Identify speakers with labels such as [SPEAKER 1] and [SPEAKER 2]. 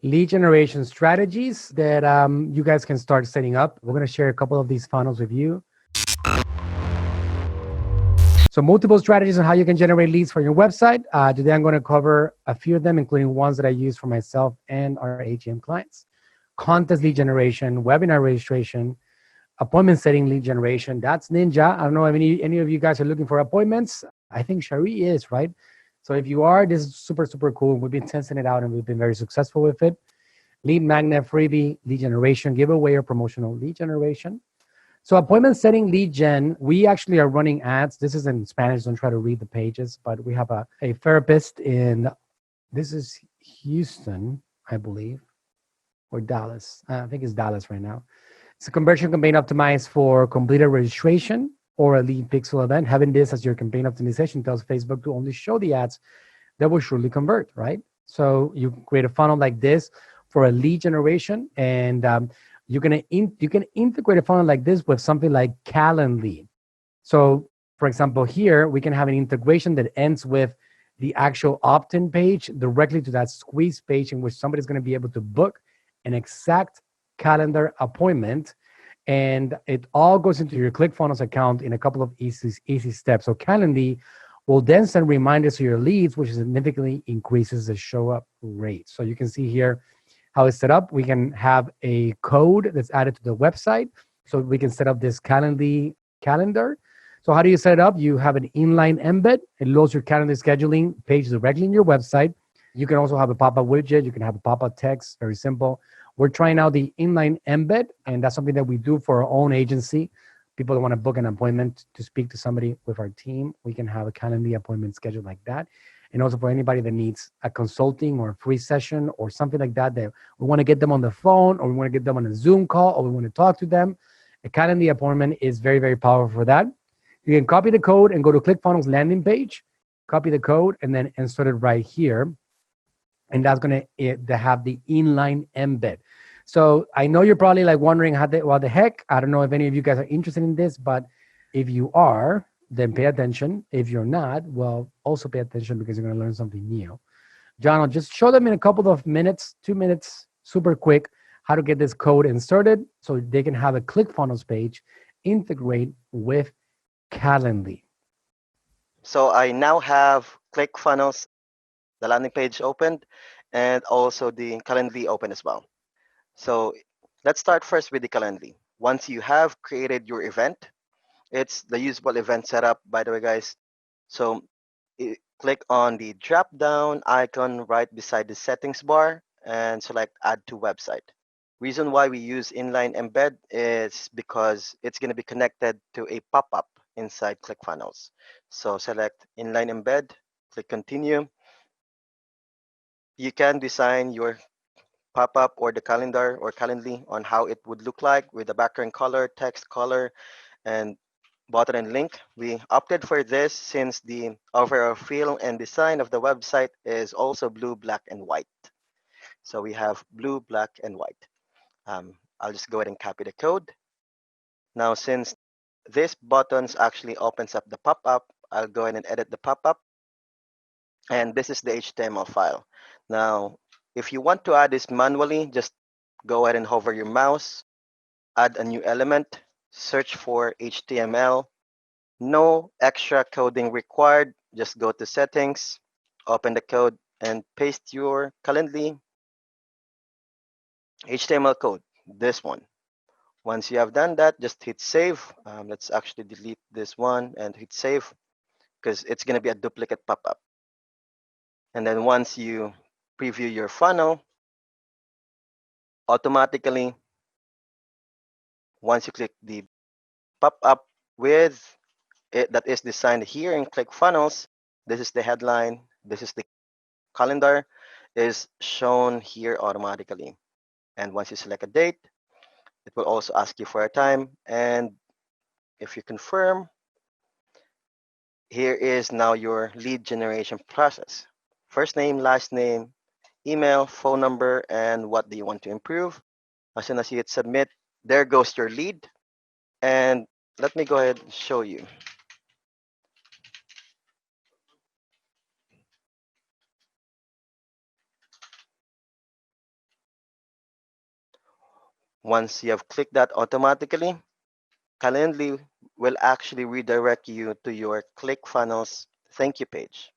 [SPEAKER 1] lead generation strategies that you guys can start setting up. We're going to share a couple of these funnels with you. So multiple strategies on how you can generate leads for your website. Today, I'm going to cover a few of them, including ones that I use for myself and our AGM clients. Contest lead generation, webinar registration, appointment setting lead generation. That's Ninja. I don't know if any of you guys are looking for appointments. I think Shari is, right? So if you are, this is super, super cool. We've been testing it out and we've been very successful with it. Lead magnet, freebie, lead generation, giveaway or promotional lead generation. So appointment setting lead gen, we actually are running ads. This is in Spanish, don't try to read the pages, but we have a therapist in, this is Houston, I believe, or Dallas. I think it's Dallas right now. It's a conversion campaign optimized for completed registration or a lead pixel event. Having this as your campaign optimization tells Facebook to only show the ads that will surely convert, right? So you create a funnel like this for a lead generation, and you can integrate a funnel like this with something like Calendly. So for example, here we can have an integration that ends with the actual opt-in page directly to that squeeze page in which somebody's going to be able to book an exact calendar appointment, and it all goes into your ClickFunnels account in a couple of easy steps. So Calendly will then send reminders to your leads, which significantly increases the show up rate. So you can see here how it's set up. We can have a code that's added to the website, so we can set up this Calendly calendar. So how do you set it up? You have an inline embed. It loads your calendar scheduling page directly in your website. You can also have a pop-up widget. You can have a pop-up text, very simple. We're trying out the inline embed, and that's something that we do for our own agency. People that want to book an appointment to speak to somebody with our team, we can have a Calendly appointment scheduled like that. And also for anybody that needs a consulting or a free session or something like that, that we want to get them on the phone, or we want to get them on a Zoom call, or we want to talk to them, a Calendly appointment is very, very powerful for that. You can copy the code and go to ClickFunnels landing page, copy the code, and then insert it right here. And that's going to have the inline embed. So I know you're probably like wondering what the heck. I don't know if any of you guys are interested in this, but if you are, then pay attention. If you're not, well, also pay attention, because you're going to learn something new. Jonald, just show them in a couple of minutes, 2 minutes, super quick, how to get this code inserted so they can have a ClickFunnels page integrate with Calendly.
[SPEAKER 2] So I now have ClickFunnels, the landing page opened, and also the Calendly open as well. So let's start first with the Calendly. Once you have created your event, it's the usable event setup, by the way, guys. So click on the drop down icon right beside the settings bar and select add to website. Reason why we use inline embed is because it's going to be connected to a pop-up inside ClickFunnels. So select inline embed, click continue. You can design your pop-up or the calendar or Calendly on how it would look like with the background color, text color, and button and link. We opted for this since the overall feel and design of the website is also blue, black, and white. So we have blue, black, and white. I'll just go ahead and copy the code. Now, since this buttons actually opens up the pop-up, I'll go ahead and edit the pop-up. And this is the HTML file. Now, if you want to add this manually, just go ahead and hover your mouse, add a new element, search for HTML. No extra coding required. Just go to settings, open the code, and paste your Calendly HTML code, this one. Once you have done that, just hit save. Let's actually delete this one and hit save, because it's going to be a duplicate pop-up. And then once you preview your funnel, automatically, once you click the pop-up with it that is designed here in ClickFunnels, this is the headline, this is the calendar, is shown here automatically. And once you select a date, it will also ask you for a time. And if you confirm, here is now your lead generation process. First name, last name, email, phone number, and what do you want to improve. As soon as you hit submit, there goes your lead. And let me go ahead and show you. Once you have clicked that automatically, Calendly will actually redirect you to your ClickFunnels thank you page.